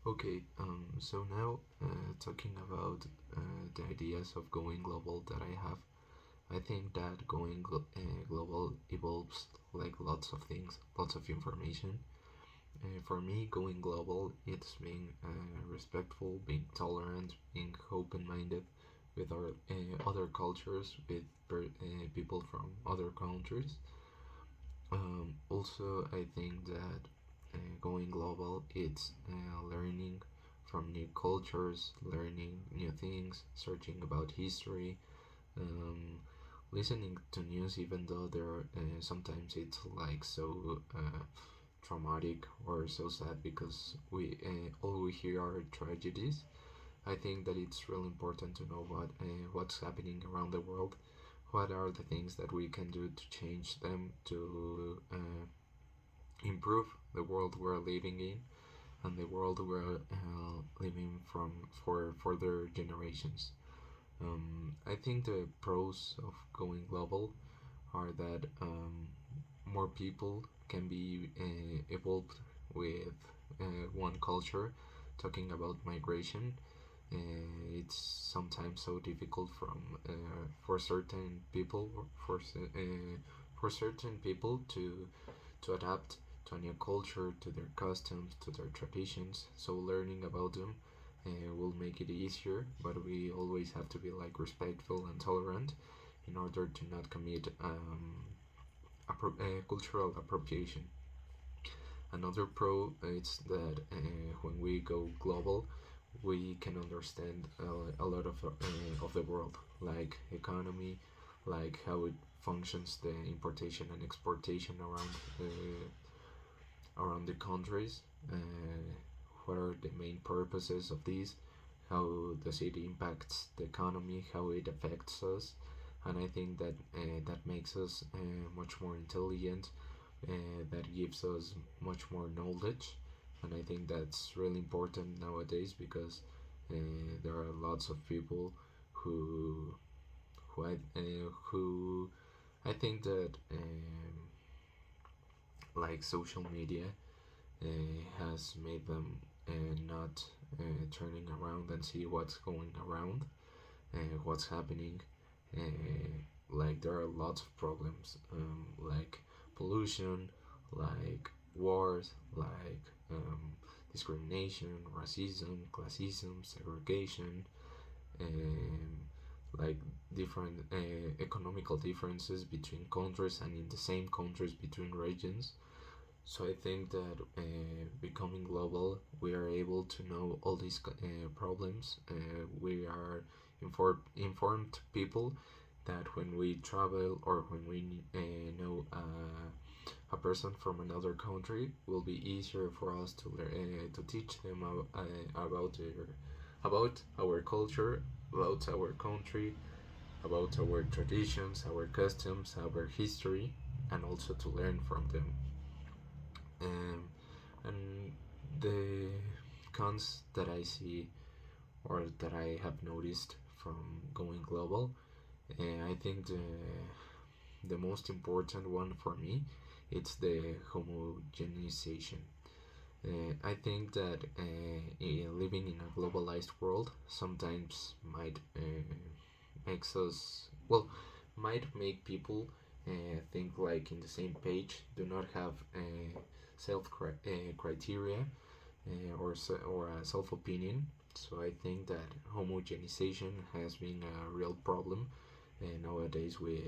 Okay, so now talking about the ideas of going global that I have, I think that global involves like lots of things, lots of information. For me, going global, it's being respectful, being tolerant, being open-minded with our other cultures, with people from other countries. Also, I think that going global, it's learning from new cultures, learning new things, searching about history, um, listening to news, even though there sometimes it's like so traumatic or so sad because we all we hear are tragedies. I think that it's really important to know what's happening around the world. What are the things that we can do to change them to improve the world we're living in and the world we're living from for further generations. I think the pros of going global are that more people can be evolved with one culture. Talking about migration, it's sometimes so difficult for certain people for certain people to adapt to a new culture, to their customs, to their traditions. So learning about them will make it easier, but we always have to be like respectful and tolerant in order to not commit cultural appropriation. Another pro is that when we go global, we can understand a lot of the world, like economy, like how it functions, the importation and exportation around the countries. What are the main purposes of these? How the city impacts the economy, how it affects us, and I think that that makes us much more intelligent. That gives us much more knowledge, and I think that's really important nowadays because there are lots of people who who I think that like social media has made them not turning around and see what's going around, what's happening. Uh, like there are lots of problems, like pollution, like wars, like discrimination, racism, classism, segregation, um, like different economical differences between countries and in the same countries between regions. So I think that becoming global, we are able to know all these problems. We are informed people that when we travel or when we know a person from another country, will be easier for us to teach them about our culture, about our country, about our traditions, our customs, our history, and also to learn from them. And the cons that I see or that I have noticed from going global, I think the most important one for me it's the homogenization. I think that living in a globalized world sometimes might makes us well might make people think like in the same page, do not have self criteria or a self opinion. So I think that homogenization has been a real problem nowadays with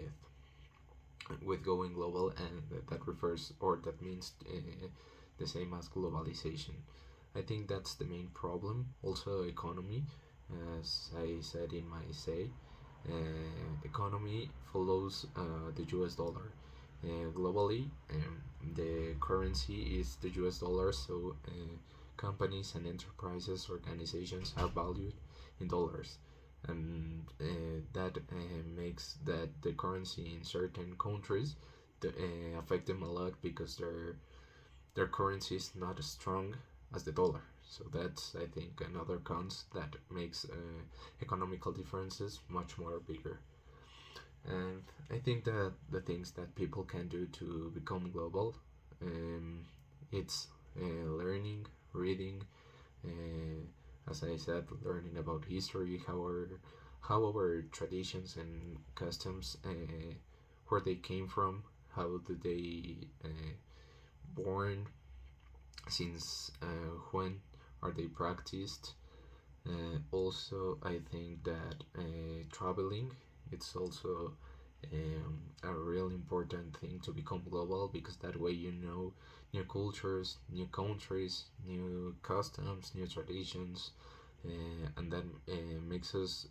going global, and that refers or that means the same as globalization. I think that's the main problem. Also, economy, as I said in my say, economy follows the US dollar. Globally, the currency is the US dollar, so companies and enterprises, organizations are valued in dollars, and that makes that the currency in certain countries affect them a lot because their currency is not as strong as the dollar. So that's I think another cons that makes economical differences much more bigger. And I think that the things that people can do to become global, um, it's learning, reading, As I said, learning about history, how our traditions and customs, where they came from, how did they born, since when are they practiced. Also, I think that traveling, it's also a really important thing to become global, because that way you know new cultures, new countries, new customs, new traditions, and that makes us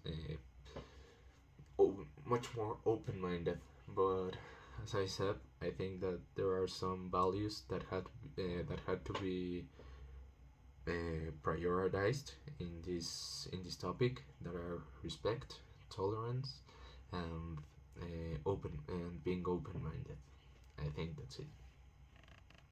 much more open minded. But as I said, I think that there are some values that had to be prioritized in this topic, that are respect, tolerance, and open and being open minded. I think that's it.